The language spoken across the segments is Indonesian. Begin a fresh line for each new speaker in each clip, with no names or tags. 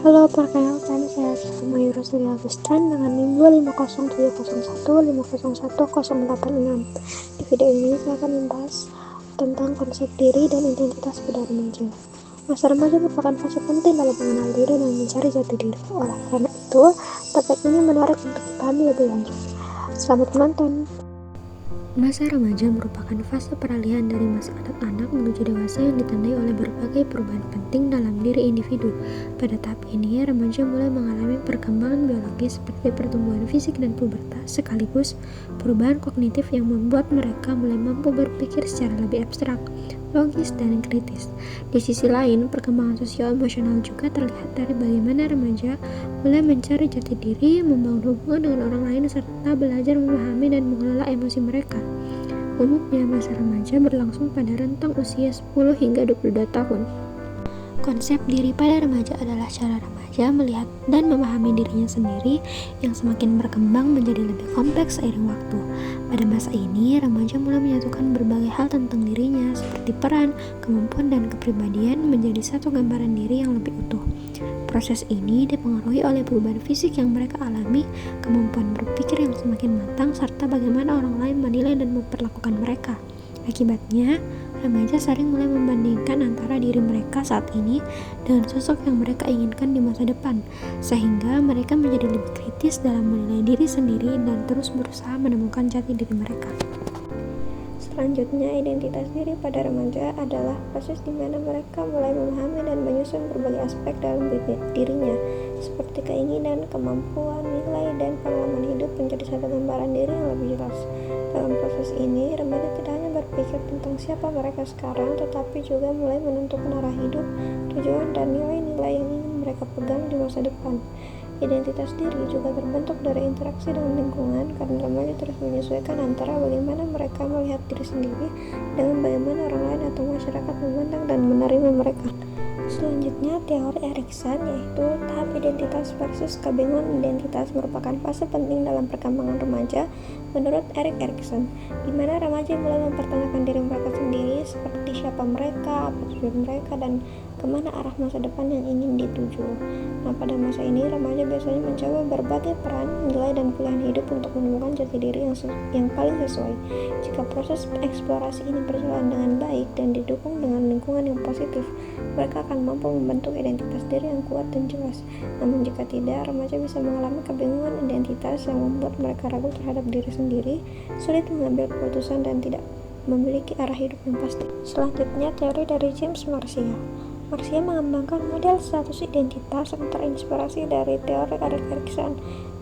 Halo, perkenalkan saya Mayur Ruslia Agustan dengan NIM 2507015011086. Di video ini saya akan membahas tentang konsep diri dan identitas pada remaja. Masa remaja merupakan fase penting dalam mengenal diri dan mencari jati diri. Oleh karena itu, topik ini menarik untuk dipahami lebih lanjut. Selamat menonton. Masa remaja merupakan fase peralihan dari masa anak-anak menuju dewasa yang ditandai oleh berbagai perubahan penting dalam diri individu. Pada tahap ini, remaja mulai mengalami perkembangan biologis seperti pertumbuhan fisik dan pubertas, sekaligus perubahan kognitif yang membuat mereka mulai mampu berpikir secara lebih abstrak, logis, dan kritis. Di sisi lain, perkembangan sosio-emosional juga terlihat dari bagaimana remaja mulai mencari jati diri, membangun hubungan dengan orang lain, serta belajar memahami dan mengelola emosi mereka. Umumnya, masa remaja berlangsung pada rentang usia 10 hingga 22 tahun. Konsep diri pada remaja adalah cara remaja melihat dan memahami dirinya sendiri yang semakin berkembang menjadi lebih kompleks seiring waktu. Pada masa ini, remaja mulai menyatukan berbagai hal tentang dirinya seperti peran, kemampuan, dan kepribadian menjadi satu gambaran diri yang lebih utuh. Proses ini dipengaruhi oleh perubahan fisik yang mereka alami, kemampuan berpikir yang semakin matang, serta bagaimana orang lain menilai dan memperlakukan mereka. Akibatnya, remaja sering mulai membandingkan antara diri mereka saat ini dengan sosok yang mereka inginkan di masa depan, sehingga mereka menjadi lebih kritis dalam menilai diri sendiri dan terus berusaha menemukan jati diri mereka. Selanjutnya, identitas diri pada remaja adalah proses di mana mereka mulai memahami dan menyusun berbagai aspek dalam dirinya, seperti keinginan, kemampuan, nilai, dan pengalaman hidup menjadi satu gambaran diri yang lebih jelas. Dalam proses ini, remaja tidak hanya berpikir tentang siapa mereka sekarang, tetapi juga mulai menentukan arah hidup, tujuan, dan nilai-nilai yang ingin mereka pegang di masa depan. Identitas diri juga terbentuk dari interaksi dengan lingkungan, karena remaja terus menyesuaikan antara bagaimana mereka melihat diri sendiri dengan bagaimana orang lain atau masyarakat memandang dan menerima mereka. Selanjutnya, teori Erikson, yaitu tahap identitas versus kebingungan identitas, merupakan fase penting dalam perkembangan remaja menurut Erik Erikson, di mana remaja mulai mempertanyakan diri mereka sendiri seperti siapa mereka, apa tujuan mereka, dan kemana arah masa depan yang ingin dituju. Nah, pada masa ini, remaja biasanya mencoba berbagai peran, nilai, dan pilihan hidup untuk menemukan jati diri yang paling sesuai. Jika proses eksplorasi ini berjalan dengan baik dan didukung dengan lingkungan yang positif, mereka akan mampu membentuk identitas diri yang kuat dan jelas. Namun jika tidak, remaja bisa mengalami kebingungan identitas yang membuat mereka ragu terhadap diri sendiri, sulit mengambil keputusan, dan tidak memiliki arah hidup yang pasti. Selanjutnya, teori dari James Marcia. Marcia mengembangkan model status identitas yang terinspirasi dari teori Erik Erikson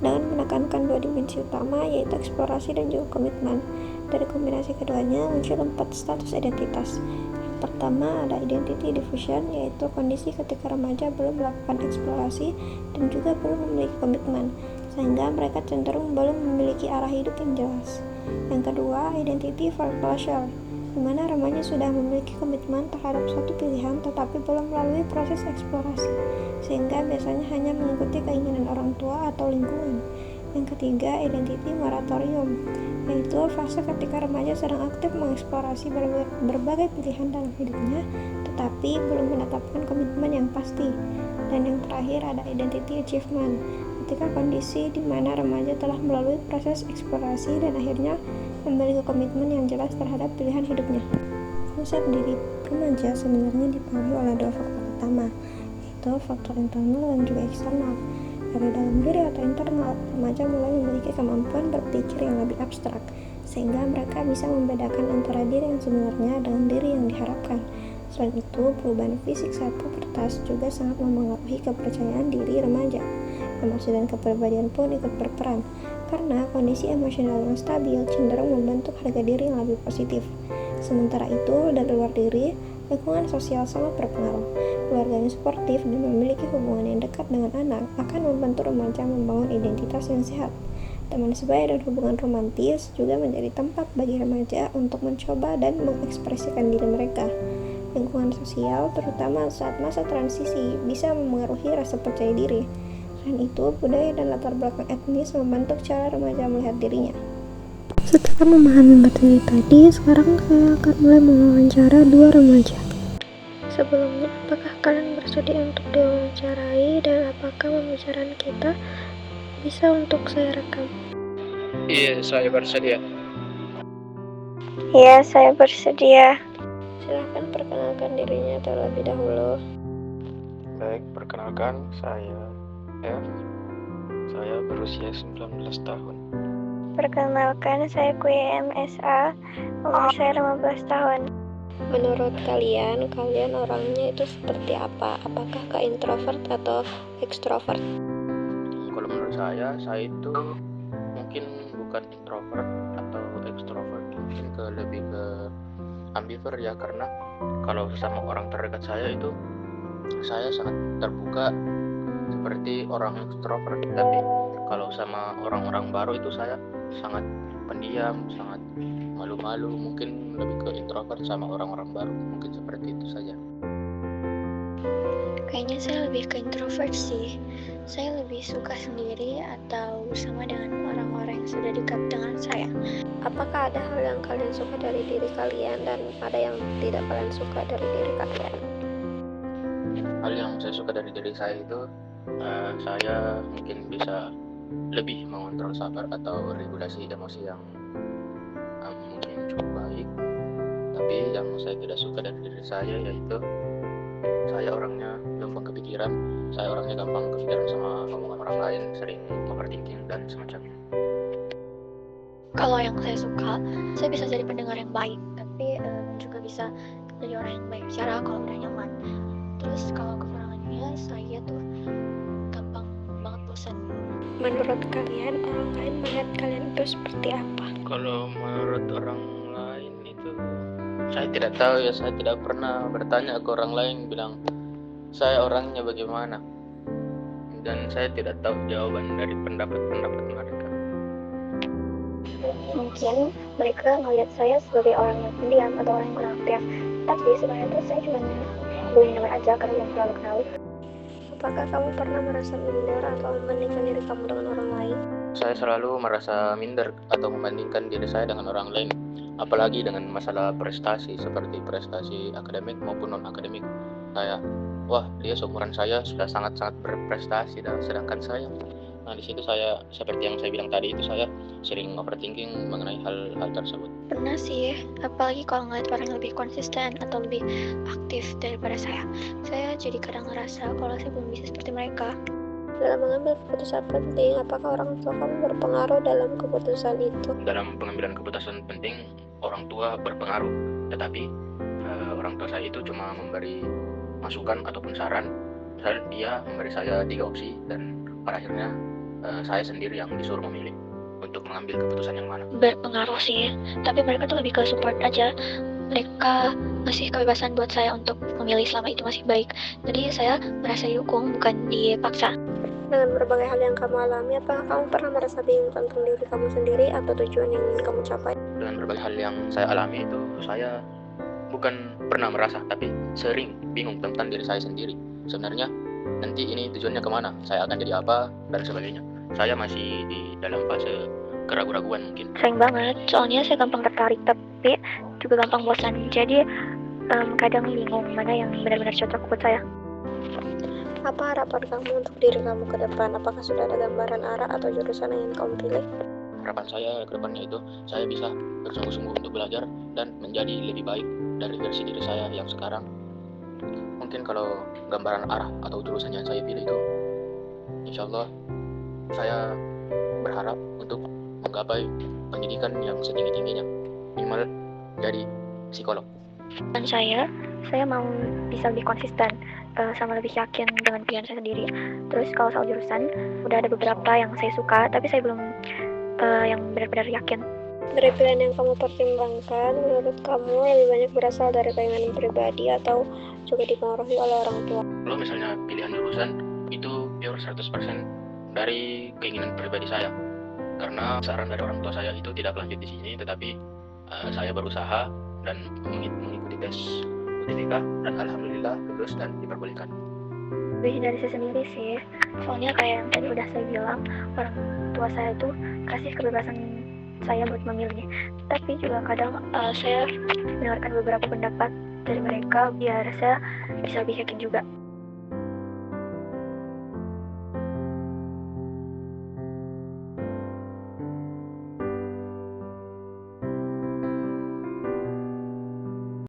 dengan menekankan dua dimensi utama, yaitu eksplorasi dan juga komitmen. Dari kombinasi keduanya muncul 4 status identitas. Yang pertama ada identity diffusion, yaitu kondisi ketika remaja belum melakukan eksplorasi dan juga belum memiliki komitmen, sehingga mereka cenderung belum memiliki arah hidup yang jelas. Yang kedua, identity foreclosure, di mana remaja sudah memiliki komitmen terhadap suatu pilihan tetapi belum melalui proses eksplorasi, sehingga biasanya hanya mengikuti keinginan orang tua atau lingkungan. Yang ketiga, identity moratorium, yaitu fase ketika remaja sedang aktif mengeksplorasi berbagai pilihan dalam hidupnya tetapi belum menetapkan komitmen yang pasti. Dan yang terakhir ada identity achievement, ketika kondisi di mana remaja telah melalui proses eksplorasi dan akhirnya memiliki komitmen yang jelas terhadap pilihan hidupnya. Konsep diri remaja sebenarnya dipengaruhi oleh 2 faktor utama, yaitu faktor internal dan juga eksternal. Dari dalam diri atau internal, remaja mulai memiliki kemampuan berpikir yang lebih abstrak, sehingga mereka bisa membedakan antara diri yang sebenarnya dengan diri yang diharapkan. Selain itu, perubahan fisik saat pubertas juga sangat mempengaruhi kepercayaan diri remaja. Emosi dan kepribadian pun ikut berperan, karena kondisi emosional yang stabil cenderung membentuk harga diri yang lebih positif. Sementara itu, dari luar diri, lingkungan sosial sangat berpengaruh. Keluarga yang sportif dan memiliki hubungan yang dekat dengan anak akan membantu remaja membangun identitas yang sehat. Teman sebaya dan hubungan romantis juga menjadi tempat bagi remaja untuk mencoba dan mengekspresikan diri mereka. Lingkungan sosial, terutama saat masa transisi, bisa memengaruhi rasa percaya diri. Selain itu, budaya dan latar belakang etnis membentuk cara remaja melihat dirinya. Setelah memahami materi tadi, sekarang saya akan mulai mewawancara 2 remaja. Sebelumnya, apakah kalian bersedia untuk diwawancarai dan apa apakah pembicaraan kita bisa untuk saya rekam?
Iya, saya bersedia.
Ya, saya bersedia.
Silahkan perkenalkan dirinya terlebih dahulu.
Baik, perkenalkan saya F. Saya berusia 19 tahun.
Perkenalkan, saya QMSA, umur saya 15 tahun.
Menurut kalian orangnya itu seperti apa? Apakah ke introvert atau ekstrovert?
Kalau menurut saya itu mungkin bukan introvert atau ekstrovert, mungkin lebih ke ambivert ya, karena kalau sama orang terdekat saya itu saya sangat terbuka seperti orang ekstrovert, tapi kalau sama orang-orang baru itu saya sangat pendiam, sangat malu-malu, mungkin lebih ke introvert sama orang-orang baru, mungkin seperti itu saja.
Kayaknya saya lebih ke introvert sih. Saya lebih suka sendiri atau bersama dengan orang-orang yang sudah dekat dengan saya.
Apakah ada hal yang kalian suka dari diri kalian dan ada yang tidak kalian suka dari diri kalian?
Hal yang saya suka dari diri saya itu saya mungkin bisa lebih mengontrol sabar atau regulasi emosi yang mungkin cukup baik. Tapi yang saya tidak suka dari diri saya yaitu saya orangnya gampang kepikiran, saya orangnya gampang kepikiran sama omongan orang lain, sering overthinking dan semacamnya.
Kalau yang saya suka, saya bisa jadi pendengar yang baik, tapi juga bisa jadi orang yang baik bicara kalau udah nyaman. Terus kalau kekurangannya, saya tuh gampang banget bosan.
Menurut kalian orang lain melihat kalian itu seperti apa?
Kalau menurut orang lain itu saya tidak tahu ya, saya tidak pernah bertanya ke orang lain bilang saya orangnya bagaimana, dan saya tidak tahu jawaban dari pendapat-pendapat mereka.
Mungkin mereka melihat saya sebagai orang yang pendiam atau orang yang kurang aktif, tapi sebenarnya tuh saya cuma belum dengar aja karena belum terlalu kenal.
Apakah kamu pernah merasa minder atau membandingkan diri kamu dengan orang lain?
Saya selalu merasa minder atau membandingkan diri saya dengan orang lain, apalagi dengan masalah prestasi seperti prestasi akademik maupun non-akademik. Saya, wah dia seumuran saya sudah sangat-sangat berprestasi, dan sedangkan saya, nah di situ saya seperti yang saya bilang tadi itu saya sering overthinking mengenai hal-hal tersebut.
Pernah sih, apalagi kalau ngeliat orang yang lebih konsisten atau lebih aktif daripada saya. Saya jadi kadang ngerasa kalau saya belum bisa seperti mereka.
Dalam mengambil keputusan penting, apakah orang tua kamu berpengaruh dalam keputusan itu?
Dalam pengambilan keputusan penting, orang tua berpengaruh, tetapi orang tua saya itu cuma memberi masukan ataupun saran. Misalnya dia memberi saya 3 opsi dan pada akhirnya saya sendiri yang disuruh memilih untuk mengambil keputusan yang mana.
Berpengaruh sih, tapi mereka tuh lebih ke support aja. Mereka ngasih kebebasan buat saya untuk memilih selama itu masih baik. Jadi saya merasa didukung, bukan dipaksa.
Dengan berbagai hal yang kamu alami, apakah kamu pernah merasa bingung tentang diri kamu sendiri atau tujuan yang ingin kamu capai?
Dengan berbagai hal yang saya alami itu, saya bukan pernah merasa, tapi sering bingung tentang diri saya sendiri. Sebenarnya nanti ini tujuannya kemana, saya akan jadi apa, dan sebagainya. Saya masih di dalam fase keraguan-raguan mungkin.
Sering banget, soalnya saya gampang tertarik, tapi juga gampang bosan. Jadi kadang bingung mana yang benar-benar cocok buat saya.
Apa harapan kamu untuk diri kamu ke depan? Apakah sudah ada gambaran arah atau jurusan yang ingin kamu pilih?
Harapan saya ke depannya itu saya bisa bersungguh-sungguh untuk belajar dan menjadi lebih baik dari versi diri saya yang sekarang. Mungkin kalau gambaran arah atau jurusan yang saya pilih itu, insya Allah saya berharap untuk menggapai pendidikan yang setinggi-tingginya, minimal jadi psikolog.
Dan saya mau bisa lebih konsisten, sama lebih yakin dengan pilihan saya sendiri. Terus kalau soal jurusan, udah ada beberapa yang saya suka, tapi saya belum yang benar-benar yakin.
Dari pilihan yang kamu pertimbangkan, menurut kamu lebih banyak berasal dari keinginan pribadi atau juga dipengaruhi oleh orang tua?
Kalau misalnya pilihan jurusan itu pure 100% dari keinginan pribadi saya, karena saran dari orang tua saya itu tidak lanjut di sini, tetapi saya berusaha dan mengikuti tes UTBK dan alhamdulillah lulus dan diperbolehkan.
Lebih dari saya sendiri sih, soalnya kayak yang tadi udah saya bilang, orang tua saya tuh kasih kebebasan saya buat memilih, tapi juga kadang saya mendengarkan beberapa pendapat dari mereka biar saya bisa lebih yakin juga.